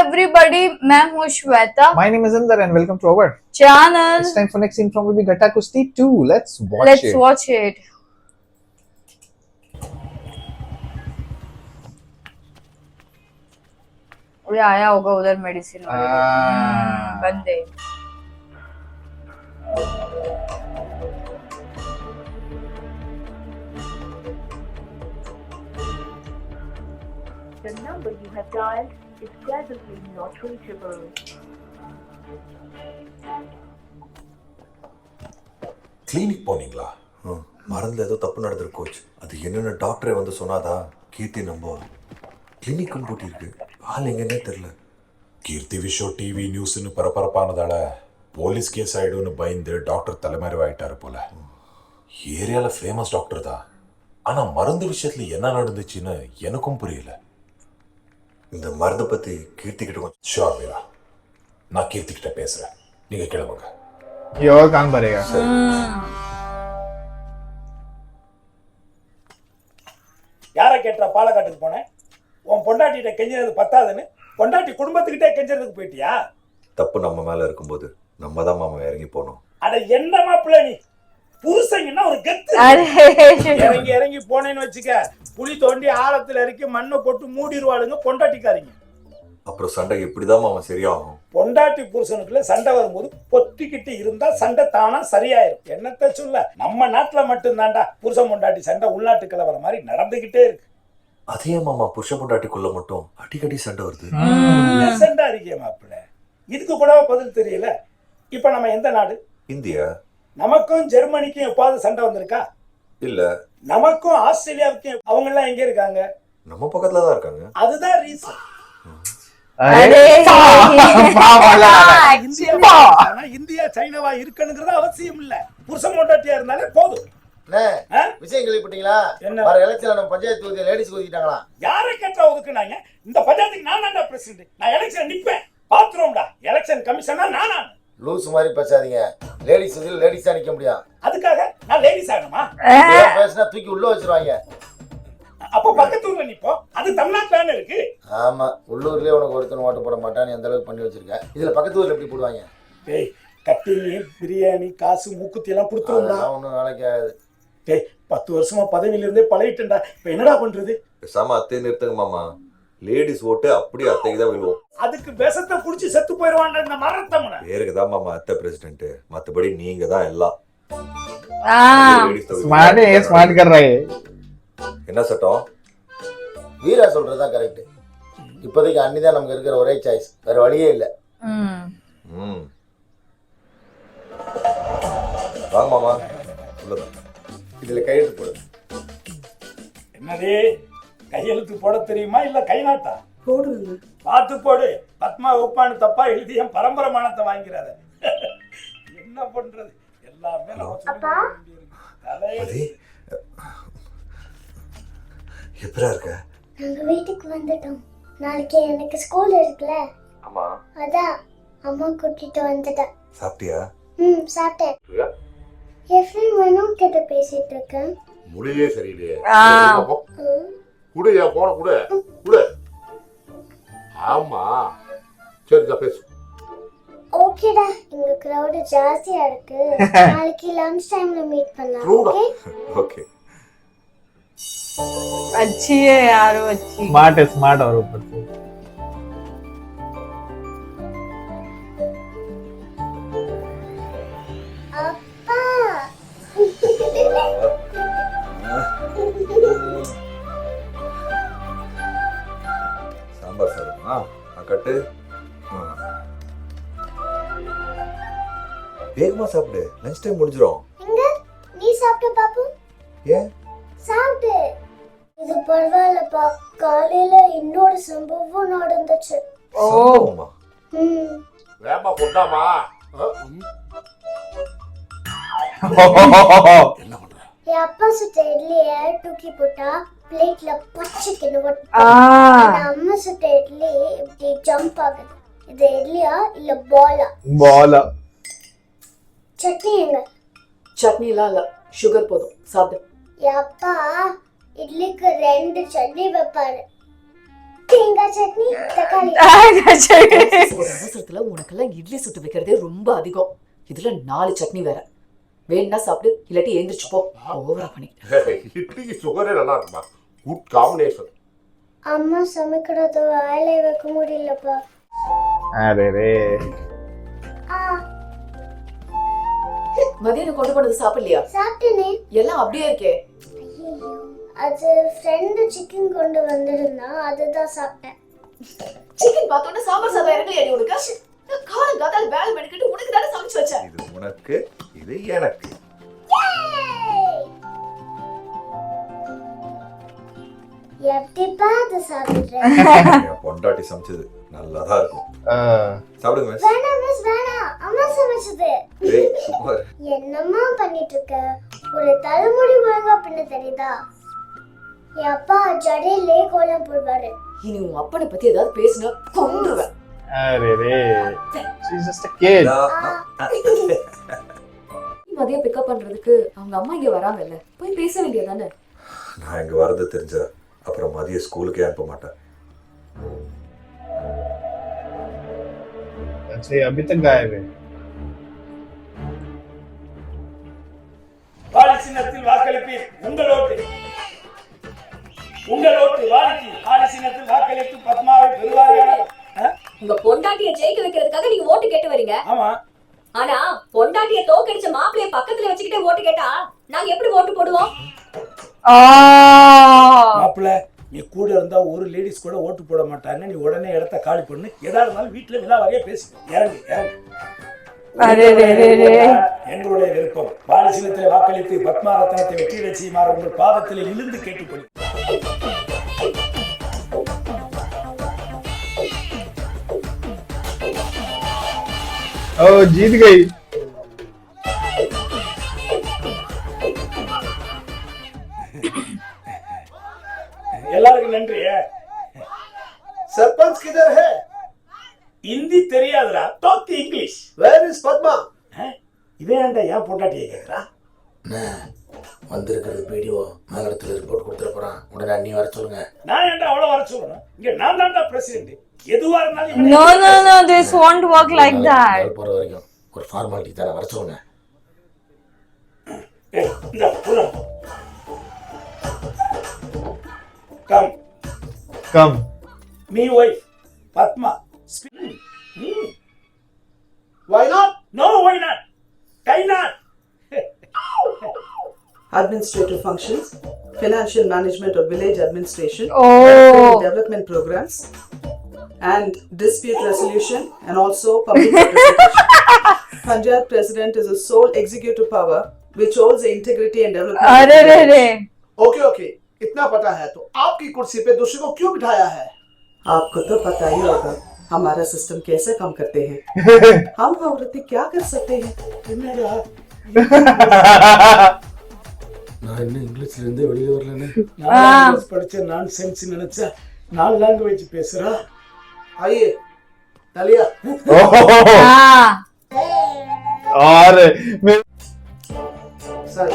everybody, मैं हूँ Shweta. My name is Inder and welcome to our channel. It's time for next scene from Baby Gata Kusti 2. Let's watch it. ये आया होगा उधर medicine बंदे. The number you have dialed is presently not reachable. Clinic போனீங்களா? மறந்துல ஏதோ தப்பு நடந்திருக்கு coach. அது என்னென்ன டாக்டரே வந்து சொன்னாதான் கீர்த்தி நம்ப கிளினிக்கும் பூட்டிருக்கு. ஆள் எங்கன்னே தெரியல. கீர்த்தி விஷோ டிவி நியூஸ்னு பரபரப்பானதால போலீஸ் கேஸ் ஆயிடும்னு பயந்து டாக்டர் தலைமறைவாயிட்டாரு போல. ஏரியால ஃபேமஸ் டாக்டர் தான். ஆனா மருந்து விஷயத்துல என்ன நடந்துச்சுன்னு எனக்கும் புரியல. இந்த மருந்து பத்தி கீர்த்தி கிட்ட கொஞ்சம் ஷோர் வீரா, நான் கீர்த்தி கிட்ட பேசுறேன், நீங்க கிளம்புங்க. ये और कान भरेगा. யாரை கேட்டா பாலக்காட்டுக்கு போனேன்? உன் பொண்டாட்டிகிட்ட கெஞ்சறது பத்தாதுன்னு பொண்டாட்டி குடும்பத்துக்கிட்டே கெஞ்சறதுக்கு போயிட்டியா? தப்பு நம்ம மேல இருக்கும்போது நம்ம தான் மாமா இறங்கி போனோம். அட என்ன மாப்பிள்ள நீ, புருஷங்கன்னா ஒரு கெத்து. இறங்கி இறங்கி போனேன்னு வச்சுக்க, குழி தோண்டி ஆழத்துல இறக்கி மண்ணை போட்டு மூடிடுவாளுங்க பொண்டாட்டிக்காரிங்க. அப்புறம் சண்டை எப்படிதான் மாமா சரியாகும்? பொண்டாட்டி புருஷனுக்குள்ள சண்டை வரும்போது பொத்திக்கிட்டு இருந்தா சண்டை தானா சரியாயிரும். என்னத்த சொல்ல, நம்ம நாட்டுல மட்டும்தான்டா புருஷன் பொண்டாட்டி சண்டை உள்நாட்டு கலவர மாதிரி நடந்துகிட்டே இருக்கு. அதே மாமா புருஷ பொண்டாட்டிக்குள்ள மட்டும் அடிக்கடி சண்டை வருது. சண்டை அறிக்கை மாப்பிள்ள, இதுக்கு கூட பதில் தெரியல. இப்ப நம்ம எந்த நாடு? இந்தியா. நமக்கும் ஜெர்மனிக்கும் எப்பாவது சண்டை வந்திருக்கா? இல்ல. நமக்கும் ஆஸ்திரேலியாவுக்கும் அவங்க எல்லாம் எங்க இருக்காங்க? நம்ம பக்கத்துல தான் இருக்காங்க. அதுதான் ரீசன். இந்தியா சைனாவா இருக்கணுங்கிறது அவசியம் இல்ல, புருஷன் பொண்டாட்டியா இருந்தாலே போதும். விஷயம் கேள்விப்பட்டீங்களா? என்ன? வர எலெக்ஷன்ல நம்ம பஞ்சாயத்து தொகுதியை லேடிஸ் ஒதுக்கிட்டாங்களா? யாரை கேட்டா ஒதுக்குனாங்க? இந்த பஞ்சாயத்துக்கு நான் தான்டா பிரசிடென்ட். நான் எலெக்ஷன் நிப்பேன், பாத்துறோம்டா. எலெக்ஷன் கமிஷனா நானா? லூஸ் மாதிரி பேசாதீங்க. லேடிஸ் இதில் லேடிஸ் தான் நிக்க முடியும். அதுக்காக நான் லேடிஸ் ஆகணுமா? பேசினா தூக்கி உள்ள வச்சிருவாங்க. அப்ப பக்கத்து ஊர்ல நிப்போம், அது தமிழ்நாட்டுல இருக்கு. ஆமா, உள்ளூர்லயே உனக்கு ஒருத்தன் ஓட்டு போட மாட்டான்னு எந்த அளவுக்கு பண்ணி வச்சிருக்க. இதுல பக்கத்து ஊர்ல எப்படி போடுவாங்க? டேய், கட்டிங் பிரியாணி காசு மூக்குத்தி எல்லாம் கொடுத்துருவோம்டா. ஒன்றும் நாளைக்கு ஆகுது. டேய், 10 வருஷமா பதவியில இருந்தே பழகிட்டேன்டா. இப்ப என்னடா பண்றது? பேசாம அத்தையை நிறுத்துங்க மாமா. லேடிஸ் ஓட்டு அப்படியே அத்தைக்கு தான் விழுவோம். அதுக்கு விஷத்தை குடிச்சு செத்து போயிருவான்டா இந்த மரத்தமன. பேருக்கு தான் மாமா அத்தை பிரசிடென்ட், மத்தபடி நீங்க தான் எல்லாம். स्मार्ट कर रहा है. என்ன சட்டம்? வீரா சொல்றதுதான் கரெக்ட். இப்போதைக்கு அண்ணி தான் நமக்கு இருக்கிற ஒரே சாய்ஸ், வேற வழியே இல்லை. வாங்க மாமா, உள்ளதான். இதுல கையெழுத்து போடு. என்னது, கையெழுத்து போட தெரியுமா இல்ல கை நாட்டா? போடுங்க. பார்த்து போடு. பத்மா உப்பான்னு தப்பா எழுதி என் பரம்பரை மானத்தை வாங்கிறாத. என்ன பண்றது, எல்லாமே நம்ம அது எப்பரா இருக்க? நாங்க வீட்டுக்கு வந்துட்டோம். நாளைக்கு எனக்கு ஸ்கூல் இருக்குல்ல. ஆமா. அதான் அம்மா கூட்டிட்டு வந்துட்டேன். சாப்பிட்டியா? சாப்பிட்டேன். என் ஃப்ரெண்ட் மனோஜ் கிட்ட பேசிட்டு இருக்கேன். முடியே சரியில்லையே. குடு, போன குடு குடு. ஆமா சரிதா, பேசு. ஓகேடா, இங்க கிரவுட் ஜாஸ்தியா இருக்கு. நாளைக்கு லஞ்ச் டைம்ல மீட் பண்ணலாம். Okay okay. अच्छी है यार, वो अच्छी. स्मार्ट और ऊपर से அப்பா. சாம்பார் சாதமா? கட்டு. வேகமா சாப்பிடு, லஞ்ச் டைம் முடிஞ்சிரும். எங்க நீ சாப்பிட்டு பாப்பு? ஏன் சாப்பிட்டு. இது பரவாயில்லப்பா, காலையில இன்னொரு சம்பவம் நடந்துச்சு. சம்பவமா? வேமா கொண்டாமா. என்ன பண்ற? என் அப்பா சுட்ட இட்லிய தூக்கி போட்டா பிளேட்ல பச்சைக்குன்னு அம்மா சுட்ட இட்லி இப்படி ஜம்ப் ஆகுது. இது இட்லியா இல்ல பாலா? சட்னி எங்க? சட்னி எல்லாம் இல்ல, சுகர் போதும், சாப்பிடு. என் அப்பா இட்லிக்கு 2 சட்னி வைப்பாரு. தேங்காய் சட்னி தக்காளி ஒரு அவசரத்துல உனக்கெல்லாம் இட்லி சுட்டு வைக்கிறதே ரொம்ப அதிகம். இதுல 4 சட்னி வேற. வேணா சாப்பிடு, இல்லாட்டி எழுந்திரிச்சு போ. ஓவரா பண்ணி. இட்லிக்கு சுகரே நல்லா இருக்குமா? Good combination. அம்மா சமைக்கிறத வாயில வைக்க முடியலப்பா. अरे रे மதியம் கொண்டு போனது சாப்பிடலையா? சாப்பிட்டேனே. எல்லாம் அப்படியே இருக்கே. ஐயோ, அது ஃப்ரெண்டு சிக்கன் கொண்டு வந்திருந்தா அதுதான் சாப்பிட்டேன். சிக்கன் பார்த்தோன்னா சாம்பார் சாதம் இறங்கலையா உனக்கு? காலம் காத்தால வேலை மெனக்கிட்டு உனக்கு தானே சமைச்சு வச்சேன். இது உனக்கு, இது எனக்கு. எப்படிப்பா அது சாப்பிடுறேன்? என் பொண்டாட்டி சமைச்சது நல்லாதான் இருக்கும். சாப்பிடுங்க மிஸ். வேணாம் மிஸ் வேணாம், அம்மா சமைச்சது. ஏய் சூப்பர். என்னம்மா பண்ணிட்டு இருக்க? ஒரு தலைமுடி ஒழுங்கா பின்ன தெரியுதா? என் அப்பா ஜடையிலே கோலம் போடுவாரு. இனி உன் அப்பனை பத்தி ஏதாவது பேசுனா கொன்றுவேன். अरे रे she's just a kid. மதியம் பிக்கப் பண்றதுக்கு அவங்க அம்மா இங்க வராங்கல்ல, போய் பேச வேண்டியதானே? நான் இங்க வரது தெரிஞ்ச அப்புறம் மதிய ஸ்கூலுக்கே அனுப்ப மாட்டேன். अच्छा ये अभी तक गायब है. வாலி சின்னத்தில் வாக்களிப்பீர். உங்கள் ஓட்டு வாலிக்கு. வாலி சின்னத்தில் வாக்களித்து பத்மாவை பெறுவார்கள். உங்க பொண்டாட்டிய ஜெயிக்க வைக்கிறதுக்காக நீங்க ஓட்டு கேட்டு வரீங்க. ஆமா. ஆனா பொண்டாட்டிய தோக்கடிச்ச மாப்பிளைய பக்கத்துல வச்சுக்கிட்டே ஓட்டு கேட்டா நாங்க எப்படி ஓட்டு போடுவோம்? மாப்பிள்ள, நீ கூட இருந்தா ஒரு லேடிஸ் கூட ஓட்டு போட மாட்டாங்க. நீ உடனே இடத்த காலி பண்ணு. எதா இருந்தாலும் வீட்டுல விழாவாரியா பேசு. இறங்கு. எங்களுடைய விருப்பம். வாலி சின்னத்தில் வாக்களித்து பத்மா ரத்னத்தை வெற்றியிட செய்யுமாறு உங்கள் பாதத்தில் விழுந்து கேட்டுக்கொள். ओ जीत गई. எல்லாருக்கும் நன்றி. सरपंच किधर है? ஹிந்தி தெரியாதுடா, talk English. Where is Padma? இவன் ஏன்டா ஏன் பொண்டாட்டியை கேட்கறா? வந்திருக்கிறது வீடியோ நகரத்தில் ரிப்போர்ட் கொடுத்துட போறான். உடனே நீ வர சொல்லுங்க. நான் ஏன்டா அவ்வளவு வர சொல்லணும்? இங்க நான் தான்டா பிரசிடென்ட். எதுவா இருந்தாலும் No, this won't work like that. போற வரைக்கும் ஒரு ஃபார்மாலிட்டி தானே, வர சொல்லுங்க. Come. Me wife, Padma. Why not? No, why not? Why not? Administrative functions, financial management of village administration, development programs, and dispute resolution, and also public representation. Punjab President is a sole executive power which holds the integrity and development. Okay. इतना पता है तो आपकी कुर्सी पे दूसरे को क्यों बिठाया है? आपको तो पता ही होगा हमारा सिस्टम कैसे काम करते हैं. हम औरतें क्या कर सकते हैं? நான் இன்னும் இங்கிலீஷ்ல இருந்தே வெளியே வரலன்னு. நான் படிச்ச நான்சென்ஸ் நினைச்சா 4 லாங்குவேஜ் பேசுறா. आइए तालिया. और sir.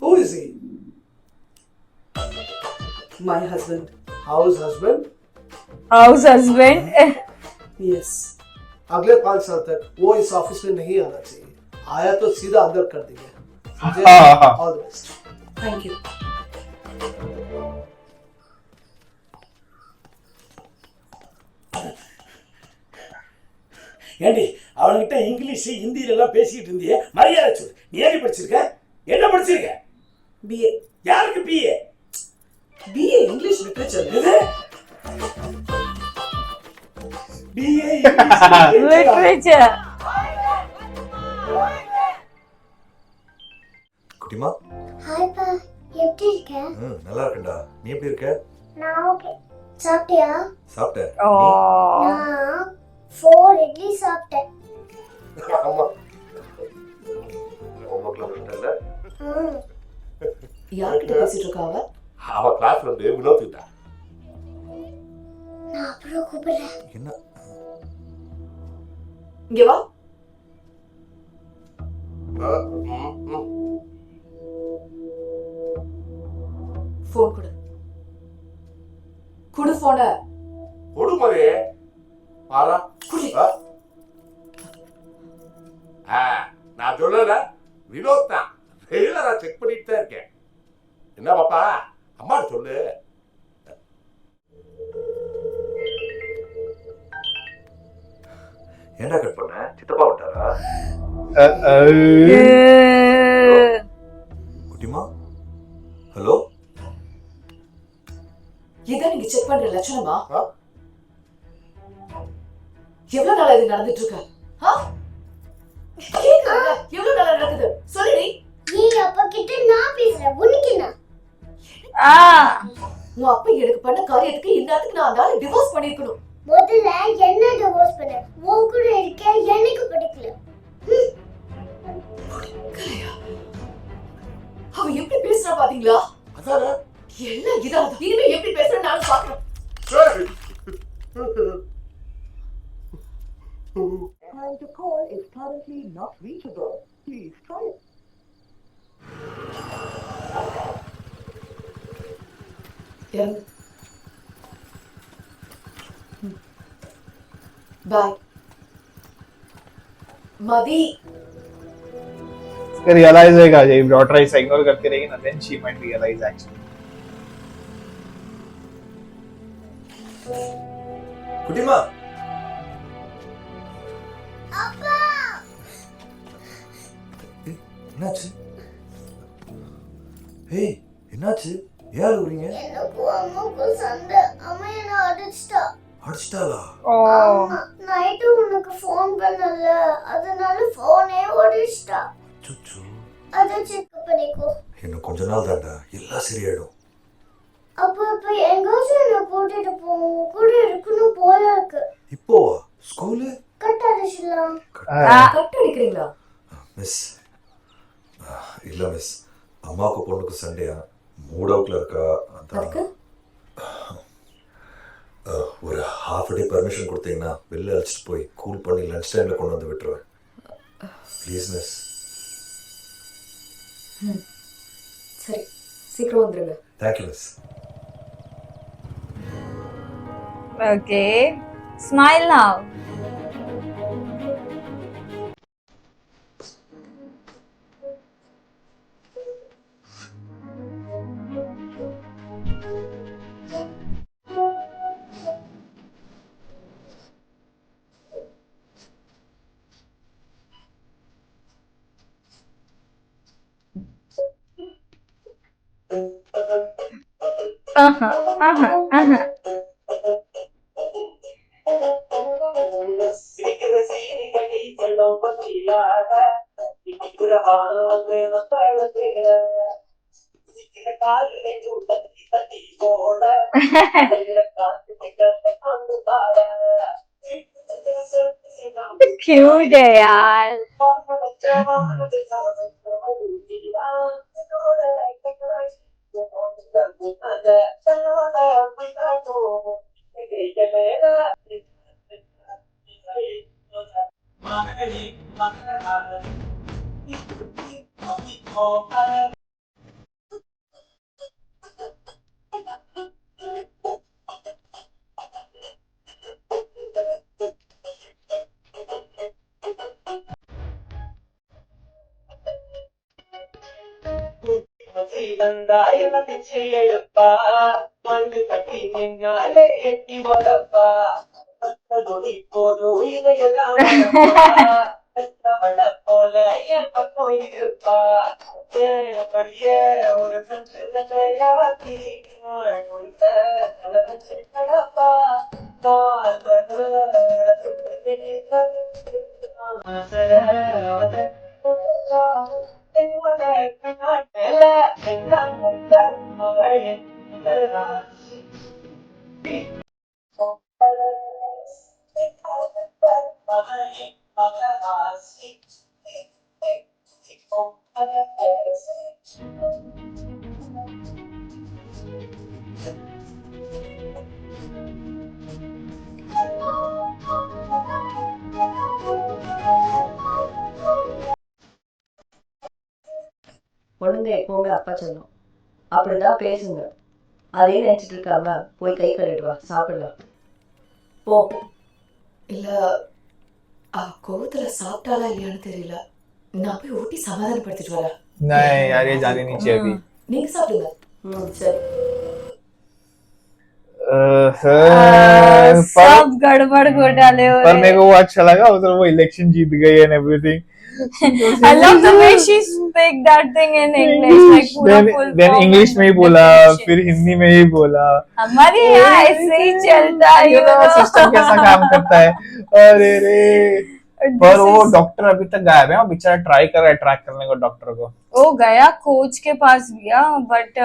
Who is he? My husband. How's husband? House husband. Yes. अगले 5 साल तक वो इस ऑफिस में नहीं आना चाहिए. आया तो सीधा अंदर कर देंगे. All the best. Thank you. ஏண்டி அவன்கிட்ட இங்கிலீஷ் ஹிந்தியில எல்லாம் பேசிட்டு இருந்தியே, மரியாதை சொல்லு. நீ ஏன் படிச்சிருக்க? என்ன படிச்சிருக்க? BA. யாருக்கு பிஏ? BA English Literature. இது பிஏ Literature. குட்டிமா. ஹாய் பா, எப்படி இருக்க? நல்லா இருக்கேன்டா. நீ எப்படி இருக்க? நான் ஓகே. சாப்பிட்டியா? சாப்பிட்டேன். நான் 4 இட்லி சாப்பிட்டேன். ஆமா. ஹோம்வொர்க்லாம் பண்ணிட்டல? யார்கிட்ட பேசிட்டு இருக்காவ? அவ கிளாஸ்ல இருந்து வினோத் கிட்ட. நான் அப்புறம் கூப்பிடுறேன். என்ன? இங்க வா. ஃபோன் கொடு. கொடு ஃபோனை. கொடுமதி பாரா குடி. நான் சொல்லல வினோத் தான் ரெகுலரா செக் பண்ணிட்டு தான் இருக்கேன். என்ன பாப்பா அம்மா சொல்லு. ஏன்டா கட் பண்ண? சித்தப்பா விட்டாரா? குட்டிமா ஹலோ, இதான் நீங்க செக் பண்ற லட்சணமா? எவ்வளவு நாளா இது நடந்துட்டு இருக்கு? எவ்வளவு நாளா நடக்குது சொல்லுடி. நீ அப்பா கிட்ட நான் பேசுறேன், உனக்கு என்ன? உன் அப்பா எனக்கு பண்ண காரியத்துக்கு இந்த இடத்துக்கு நான் அந்த டிவோர்ஸ் பண்ணிருக்கணும். முதல்ல என்ன டிவோர்ஸ் பண்ண? உன் கூட இருக்க எனக்கு பிடிக்கல. அவ எப்படி பேசுறா பாத்தீங்களா? அதானே எல்லாம் இதான். இனிமே எப்படி பேசுறேன்னு நானும் பாக்குறேன். The call is currently not reachable. Please try it. बाय मदी इसका रियलाइज होगा जब डॉटर इसे इग्नोर करती रहेगी ना, then she might realize actually. குட்டிமா அப்பா என்னாச்சு? ஏய் என்னாச்சு? ஏன் அழுகுறீங்க? எனக்கு அம்மாவுக்கு சண்டை. அம்மா என்ன அடிச்சிட்டா. அடிச்சிட்டாளா? நைட்டு உனக்கு ஃபோன் பண்ணல, அதனால போனே ஓடிச்சிட்டா. சுச்சு, அதை செக் பண்ணிக்கோ. இன்னும் கொஞ்ச நாள் தான்டா, எல்லாம் சரியாயிடும். அப்ப எங்காச்சும் என்ன கூட்டிட்டு போவோம், கூட இருக்கணும் போல இருக்கு. இப்போ ஸ்கூலு கட் அடிச்சிடலாம். கட் அடிக்கிறீங்களா? மிஸ் இல்ல மிஸ், அம்மாவுக்கு பொண்ணுக்கு சண்டையா, மூட் அவுட்ல இருக்கா. அதுக்கு ஒரு ஹாஃப் டே பர்மிஷன் கொடுத்தீங்கன்னா வெளில அழைச்சிட்டு போய் கூல் பண்ணி லஞ்ச் டைம்ல கொண்டு வந்து விட்டுருவேன் ப்ளீஸ் மிஸ். சரி சீக்கிரம் வந்துருங்க. Thank you miss. Okay. Smile now. Cute है यार. குழந்தை எப்பவுமே அப்பா செல்லும், அப்படிதான் பேசுங்க. அதே நினைச்சிட்டு இருக்காம போய் கை கழுவிட்டு வா, சாப்பிடலாம். போ. இல்ல கோவத்துல சாப்பிட்டாலா இல்லையான்னு தெரியல. நான் போய் ஊட்டி சமாதானப்படுத்திட்டு வரேன். नहीं यार ये जानी नहीं चाहिए अभी. நீங்க சாப்பிடுங்க. சரி. सब गड़बड़ घोटाले हो पर रहे मेरे को वो अच्छा लगा उधर वो इलेक्शन जीत गई and everything. I love the way she speak that thing in English, like पूरा full then form इंग्लिश में ही बोला, definition. फिर हिंदी में ही बोला. हमारे यहाँ ऐसे ही चलता है, you know. सिस्टम कैसा काम करता है. अरे रे. पर वो डॉक्टर अभी तक गायब है. वो बेचारा ट्राई कर रहा है ट्रैक करने को डॉक्टर को. वो गया कोच के पास गया, बट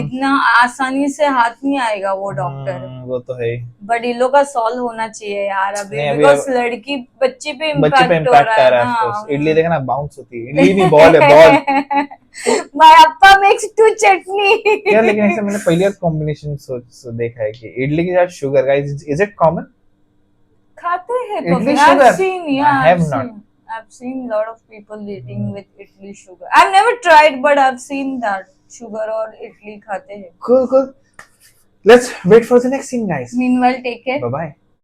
इतना आसानी से हाथ नहीं आएगा वो डॉक्टर. वो तो है ही. बट इन लोग का सॉल्व होना चाहिए यार अभी, नहीं, अभी बिकॉज लड़की बच्चे पे बच्चे पे इम्पैक्ट हो इम्पैक्ट रहा आ रहा है है ना. of course. इडली देखना बाउंस होती है. इडली नहीं बॉल है ball. My appa makes two chutney. यार लेकिन ऐसे मैंने पहली बार कॉम्बिनेशन सोच देखा है कि इडली के साथ sugar guys is it common? खाते हैं Idli I've sugar? seen, yeah, I have not. I've seen lot of people eating with idli sugar. I've never tried, but I've seen that sugar or idli खाते हैं. Cool. Let's wait for the next scene guys. Meanwhile, take care. Bye bye.